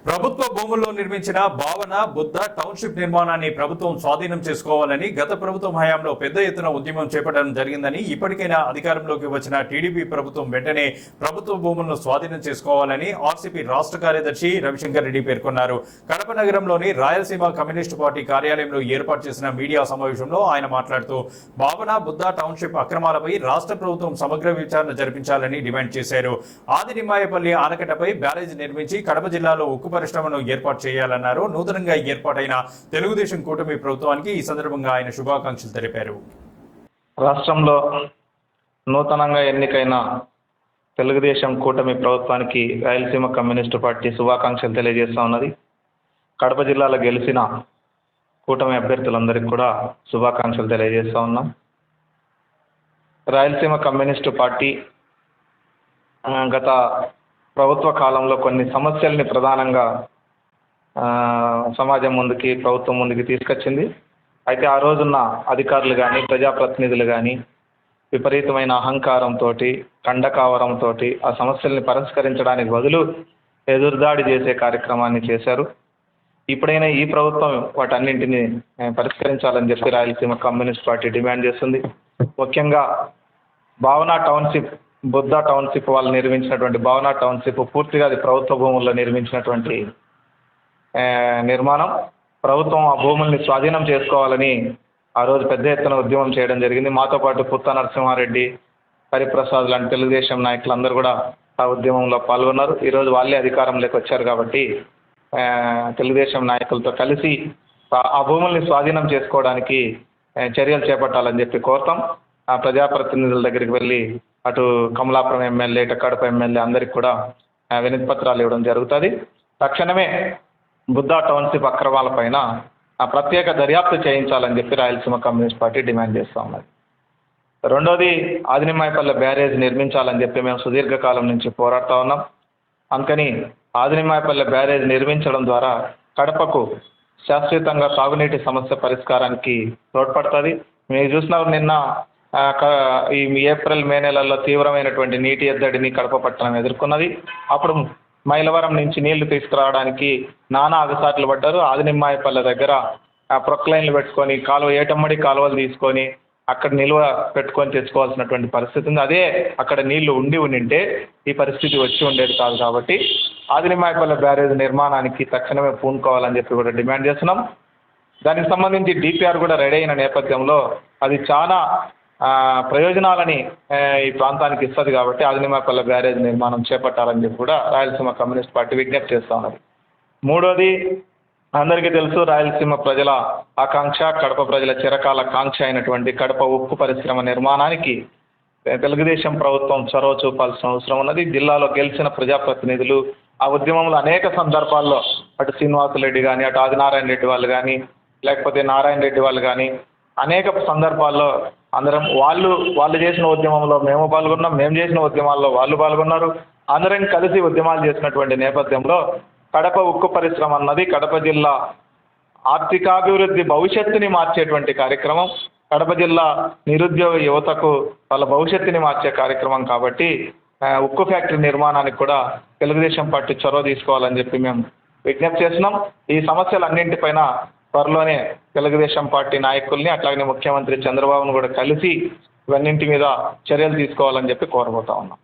ప్రభుత్వ భూముల్లో నిర్మించిన భావన బుద్ధ టౌన్షిప్ నిర్మాణాన్ని ప్రభుత్వం స్వాధీనం చేసుకోవాలని గత ప్రభుత్వం హయాంలో పెద్ద ఎత్తున ఉద్యమం చేపట్టడం జరిగిందని, ఇప్పటికైనా అధికారంలోకి వచ్చిన టీడీపీ ప్రభుత్వం వెంటనే ప్రభుత్వ భూములను స్వాధీనం చేసుకోవాలని ఆర్సీపీ రాష్ట్ర కార్యదర్శి రవిశంకర్ రెడ్డి పేర్కొన్నారు. కడప నగరంలోని రాయలసీమ కమ్యూనిస్టు పార్టీ కార్యాలయంలో ఏర్పాటు చేసిన మీడియా సమావేశంలో ఆయన మాట్లాడుతూ భావన బుద్ధ టౌన్షిప్ అక్రమాలపై రాష్ట్ర ప్రభుత్వం సమగ్ర విచారణ జరిపించాలని డిమాండ్ చేశారు. ఆదినిమ్మాయపల్లి ఆనకట్టపై బ్యారేజ్ నిర్మించి కడప జిల్లాలో ఉక్కు పరిశ్రమను ఏర్పాటు చేయాలన్నారు. నూతనంగా ఏర్పాటైన తెలుగుదేశం కూటమి ప్రభుత్వానికి ఈ సందర్భంగా ఆయన శుభాకాంక్షలు తెలిపారు. రాష్ట్రంలో నూతనంగా ఎన్నికైన తెలుగుదేశం కూటమి ప్రభుత్వానికి రాయలసీమ కమ్యూనిస్టు పార్టీ శుభాకాంక్షలు తెలియజేస్తూ ఉన్నది. కడప జిల్లాలో గెలిచిన కూటమి అభ్యర్థులందరికీ కూడా శుభాకాంక్షలు తెలియజేస్తూ ఉన్నాం. రాయలసీమ కమ్యూనిస్టు పార్టీ గత ప్రభుత్వ కాలంలో కొన్ని సమస్యల్ని ప్రధానంగా సమాజం ముందుకి, ప్రభుత్వం ముందుకి తీసుకొచ్చింది. అయితే ఆ రోజున్న అధికారులు కానీ, ప్రజాప్రతినిధులు కానీ విపరీతమైన అహంకారంతో, కండకావరంతో ఆ సమస్యల్ని పరిష్కరించడానికి బదులు ఎదురుదాడి చేసే కార్యక్రమాన్ని చేశారు. ఇప్పుడైనా ఈ ప్రభుత్వం వాటన్నింటినీ పరిష్కరించాలని చెప్పి రాయలసీమ కమ్యూనిస్ట్ పార్టీ డిమాండ్ చేస్తుంది. ముఖ్యంగా భావన టౌన్షిప్, బుద్ధ టౌన్షిప్ వాళ్ళు నిర్మించినటువంటి భావన టౌన్షిప్ పూర్తిగా అది ప్రభుత్వ భూముల్లో నిర్మించినటువంటి నిర్మాణం. ప్రభుత్వం ఆ భూముల్ని స్వాధీనం చేసుకోవాలని ఆ రోజు పెద్ద ఎత్తున ఉద్యమం చేయడం జరిగింది. మాతో పాటు పుత్త నరసింహారెడ్డి, హరిప్రసాద్ లాంటి తెలుగుదేశం నాయకులందరూ కూడా ఆ ఉద్యమంలో పాల్గొన్నారు. ఈరోజు వాళ్ళే అధికారంలోకి వచ్చారు కాబట్టి తెలుగుదేశం నాయకులతో కలిసి ఆ భూముల్ని స్వాధీనం చేసుకోవడానికి చర్యలు చేపట్టాలని చెప్పి కోరుతాం. ఆ ప్రజాప్రతినిధుల దగ్గరికి వెళ్ళి అటు కమలాపురం ఎమ్మెల్యే, ఇటు కడప ఎమ్మెల్యే అందరికి కూడా వినతి పత్రాలు ఇవ్వడం జరుగుతుంది. తక్షణమే బుద్ధ టౌన్షిప్ అక్రమాలపైన ప్రత్యేక దర్యాప్తు చేయించాలని చెప్పి రాయలసీమ కమ్యూనిస్ట్ పార్టీ డిమాండ్ చేస్తూ ఉన్నది. రెండోది, ఆదినిమ్మాయపల్లి బ్యారేజ్ నిర్మించాలని చెప్పి మేము సుదీర్ఘకాలం నుంచి పోరాడుతూ ఉన్నాం. అందుకని ఆదినిమ్మాయపల్లి బ్యారేజ్ నిర్మించడం ద్వారా కడపకు శాశ్వతంగా తాగునీటి సమస్య పరిష్కారానికి తోడ్పడుతుంది. మీరు చూసినారు, నిన్న ఈ ఏప్రిల్ మే నెలల్లో తీవ్రమైనటువంటి నీటి ఎద్దడిని కడప పట్టణం ఎదుర్కొన్నది. అప్పుడు మైలవరం నుంచి నీళ్లు తీసుకురావడానికి నానా అగసాట్లు పడ్డారు. ఆదినిమ్మాయపల్లె దగ్గర ప్రొక్లైన్లు పెట్టుకొని ఏటమ్మడి కాలువలు తీసుకొని అక్కడ నిల్వ పెట్టుకొని తెచ్చుకోవాల్సినటువంటి పరిస్థితి ఉంది. అదే అక్కడ నీళ్లు ఉండింటే ఈ పరిస్థితి వచ్చి ఉండేది కాదు. కాబట్టి ఆదినిమ్మాయపల్లె బ్యారేజ్ నిర్మాణానికి తక్షణమే పూనుకోవాలని చెప్పి కూడా డిమాండ్ చేస్తున్నాం. దానికి సంబంధించి డిపిఆర్ కూడా రెడీ అయిన నేపథ్యంలో అది చాలా ప్రయోజనాలని ఈ ప్రాంతానికి ఇస్తుంది. కాబట్టి ఆదినిమ్మాయపల్లె బ్యారేజ్ నిర్మాణం చేపట్టాలని చెప్పి కూడా రాయలసీమ కమ్యూనిస్ట్ పార్టీ విజ్ఞప్తి చేస్తూ ఉన్నది. మూడోది, అందరికీ తెలుసు, రాయలసీమ ప్రజల ఆకాంక్ష, కడప ప్రజల చిరకాల కాంక్ష అయినటువంటి కడప ఉక్కు పరిశ్రమ నిర్మాణానికి తెలుగుదేశం ప్రభుత్వం చొరవ చూపాల్సిన అవసరం ఉన్నది. జిల్లాలో గెలిచిన ప్రజాప్రతినిధులు ఆ ఉద్యమంలో అనేక సందర్భాల్లో అటు శ్రీనివాసరెడ్డి కానీ, అటు ఆదినారాయణ రెడ్డి వాళ్ళు కానీ, లేకపోతే నారాయణ రెడ్డి వాళ్ళు కానీ అనేక సందర్భాల్లో అందరం వాళ్ళు చేసిన ఉద్యమంలో మేము పాల్గొన్నాం, మేము చేసిన ఉద్యమాల్లో వాళ్ళు పాల్గొన్నారు. అందరం కలిసి ఉద్యమాలు చేసినటువంటి నేపథ్యంలో కడప ఉక్కు పరిశ్రమ అన్నది కడప జిల్లా ఆర్థికాభివృద్ధి భవిష్యత్తుని మార్చేటువంటి కార్యక్రమం. కడప జిల్లా నిరుద్యోగ యువతకు వాళ్ళ భవిష్యత్తుని మార్చే కార్యక్రమం. కాబట్టి ఉక్కు ఫ్యాక్టరీ నిర్మాణానికి కూడా తెలుగుదేశం పార్టీ చొరవ తీసుకోవాలని చెప్పి మేము విజ్ఞప్తి చేస్తున్నాం. ఈ సమస్యలన్నింటిపైన త్వరలోనే తెలుగుదేశం పార్టీ నాయకుల్ని, అట్లాగనే ముఖ్యమంత్రి చంద్రబాబును కూడా కలిసి ఇవన్నింటి మీద చర్యలు తీసుకోవాలని చెప్పి కోరబోతా ఉన్నాం.